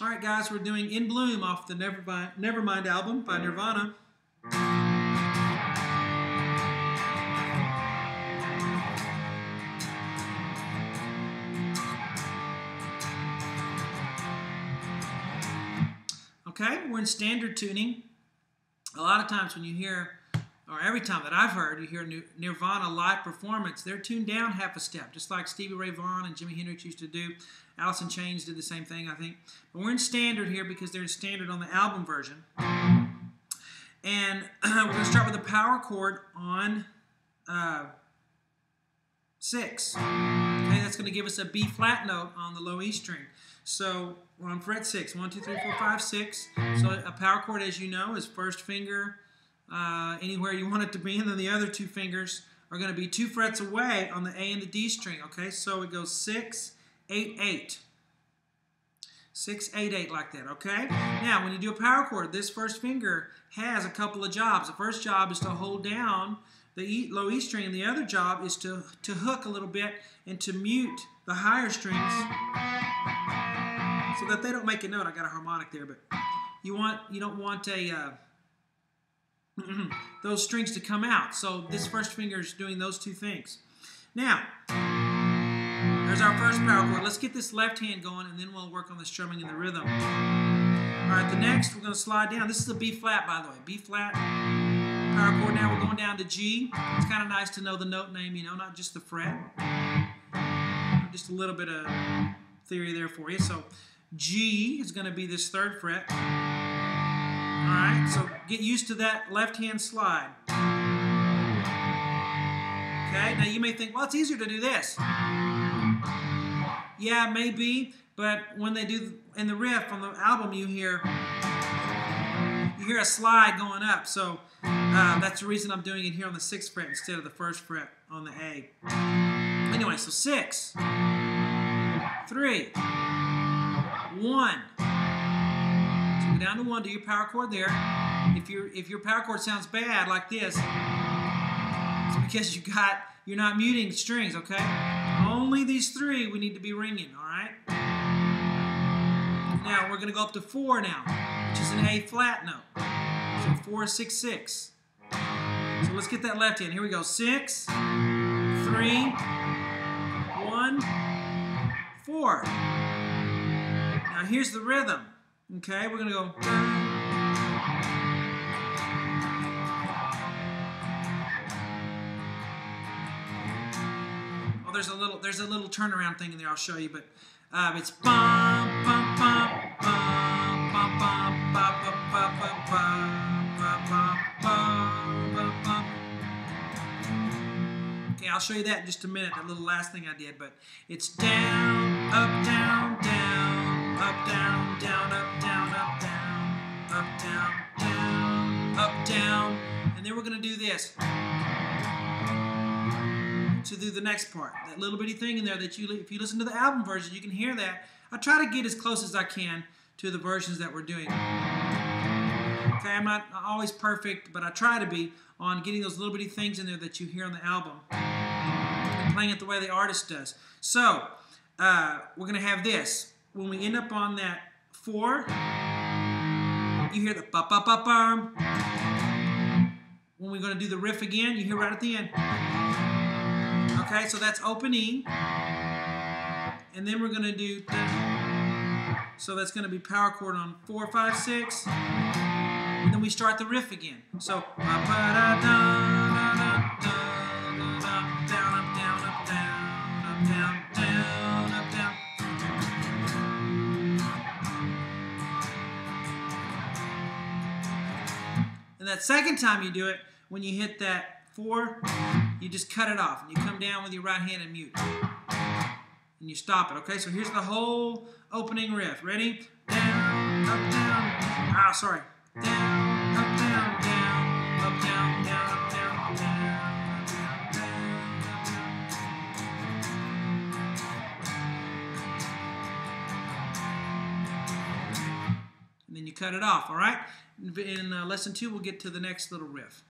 Alright guys, we're doing In Bloom off the Nevermind album by Nirvana. Okay, we're in standard tuning. A lot of times when you hear, or every time that I've heard, you hear Nirvana live performance, they're tuned down half a step, just like Stevie Ray Vaughan and Jimi Hendrix used to do. Alice in Chains did the same thing, I think. But we're in standard here because they're in standard on the album version. And we're going to start with a power chord on 6. Okay, that's going to give us a B flat note on the low E string. So we're on fret 6. 1, 2, 3, 4, 5, 6. So a power chord, as you know, is first finger anywhere you want it to be, and then the other 2 fingers are going to be 2 frets away on the A and the D string. Okay, so it goes 6, 8, 8. 6, 8, 8 like that, okay? Now, when you do a power chord, this first finger has a couple of jobs. The first job is to hold down the low E string, and the other job is to hook a little bit and to mute the higher strings so that they don't make a note. I got a harmonic there, but you don't want those strings to come out. So this first finger is doing those 2 things. Now, there's our first power chord. Let's get this left hand going, and then we'll work on the strumming and the rhythm. All right, the next, we're going to slide down. This is a B flat, by the way. B flat power chord. Now we're going down to G. It's kind of nice to know the note name, you know, not just the fret. Just a little bit of theory there for you. So G is going to be this 3rd fret. All right, so get used to that left-hand slide. Okay, now you may think, well, it's easier to do this. Yeah, maybe, but when they do in the riff on the album, you hear a slide going up. So that's the reason I'm doing it here on the 6th fret instead of the 1st fret on the A. Anyway, so 6, 3, 1. So go down to 1, do your power chord there. If your power chord sounds bad like this, it's because you're not muting strings, okay? Only these 3 we need to be ringing, all right? Now we're going to go up to 4 now, which is an A flat note. So 4, 6, 6. So let's get that left hand. Here we go. 6, 3, 1, 4. Now here's the rhythm. Okay, we're going to go. Oh, there's a little turnaround thing in there I'll show you, but it's bum bum bum bum bum bum bum bum bum bum bum bum. Okay, I'll show you that in just a minute, that little last thing I did, but it's down, up, down, down, up, down, down, up, down, up, down, up, down, down, up, down, and then we're going to do this to do the next part. That little bitty thing in there that if you listen to the album version, you can hear that. I try to get as close as I can to the versions that we're doing. Okay, I'm not always perfect, but I try to be on getting those little bitty things in there that you hear on the album and playing it the way the artist does. So, we're going to have this. When we end up on that 4, you hear the ba-ba-ba-bum. When we're going to do the riff again, you hear right at the end. Okay, so that's open E. And then we're going to do, so that's going to be power chord on 4, 5, 6. And then we start the riff again. So, down, up, down, up, down, up, down, down, up, down. And that second time you do it, when you hit that 4, you just cut it off. And you come down with your right hand and mute. And you stop it, okay? So here's the whole opening riff. Ready? Down, up, down. Ah, sorry. Down, up, down, down, up, down, down, up, down, down, down, down. And then you cut it off, all right? In lesson 2, we'll get to the next little riff.